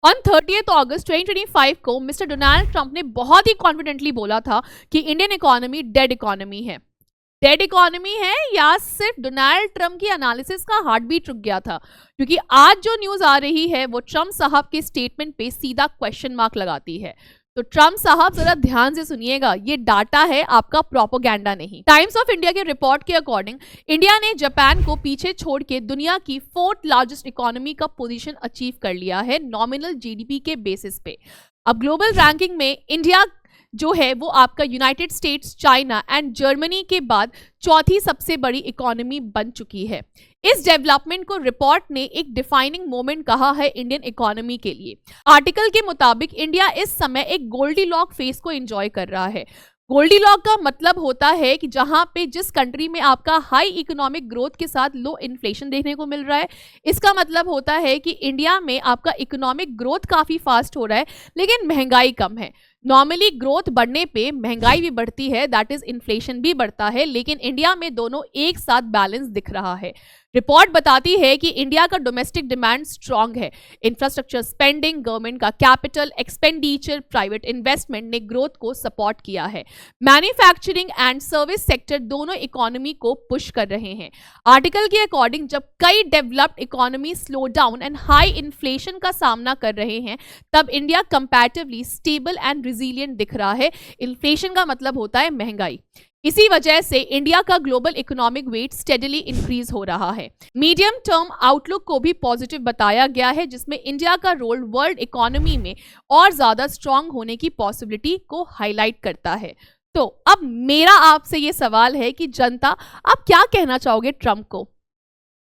On 30 अगस्त 2025 को mister Donald Trump ने बहुत ही कॉन्फिडेंटली बोला था कि इंडियन इकोनॉमी डेड इकोनॉमी है। डेड इकोनॉमी है या सिर्फ डोनाल्ड ट्रंप की एनालिसिस का हार्ट बीट रुक गया था? क्योंकि आज जो न्यूज आ रही है वो ट्रंप साहब के स्टेटमेंट पे सीधा क्वेश्चन मार्क लगाती है। तो ट्रंप साहब जरा ध्यान से सुनिएगा, ये डाटा है, आपका प्रोपोगेंडा नहीं। टाइम्स ऑफ इंडिया के रिपोर्ट के अकॉर्डिंग इंडिया ने जापान को पीछे छोड़ के दुनिया की 4th लार्जेस्ट इकोनॉमी का पोजीशन अचीव कर लिया है नॉमिनल जीडीपी के बेसिस पे। अब ग्लोबल रैंकिंग में इंडिया जो है वो आपका United states, China and Germany के बाद 4थी सबसे बड़ी इकोनॉमी बन चुकी है। इस डेवलपमेंट को रिपोर्ट ने एक डिफाइनिंग मोमेंट कहा है इंडियन इकोनॉमी के लिए। आर्टिकल के मुताबिक इंडिया इस समय एक गोल्डीलॉक फेज को एंजॉय कर रहा है। गोल्डीलॉक का मतलब होता है कि जहां पे जिस कंट्री में आपका हाई इकोनॉमिक ग्रोथ के साथ लो इन्फ्लेशन देखने को मिल रहा है, इसका मतलब होता है कि इंडिया में आपका इकोनॉमिक ग्रोथ काफी फास्ट हो रहा है लेकिन महंगाई कम है। नॉर्मली ग्रोथ बढ़ने पे महंगाई भी बढ़ती है, दैट इज इन्फ्लेशन भी बढ़ता है, लेकिन इंडिया में दोनों एक साथ बैलेंस दिख रहा है। रिपोर्ट बताती है कि इंडिया का डोमेस्टिक डिमांड स्ट्रांग है। इंफ्रास्ट्रक्चर स्पेंडिंग, गवर्नमेंट का कैपिटल एक्सपेंडिचर, प्राइवेट इन्वेस्टमेंट ने ग्रोथ को सपोर्ट किया है। मैन्युफैक्चरिंग एंड सर्विस सेक्टर दोनों इकोनॉमी को पुश कर रहे हैं। आर्टिकल के अकॉर्डिंग जब कई developed economy slow down and high inflation का सामना कर रहे हैं, तब India comparatively stable and resilient दिख रहा है। इन्फ्लेशन का मतलब होता है महंगाई। इसी वजह से इंडिया का global economic weight steadily increase हो रहा है। मीडियम टर्म आउटलुक को भी पॉजिटिव बताया गया है, जिसमें इंडिया का रोल वर्ल्ड इकोनॉमी में और ज्यादा स्ट्रांग होने की पॉसिबिलिटी को हाईलाइट करता है। तो अब मेरा आपसे ये सवाल है कि जनता, आप क्या कहना चाहोगे ट्रंप को?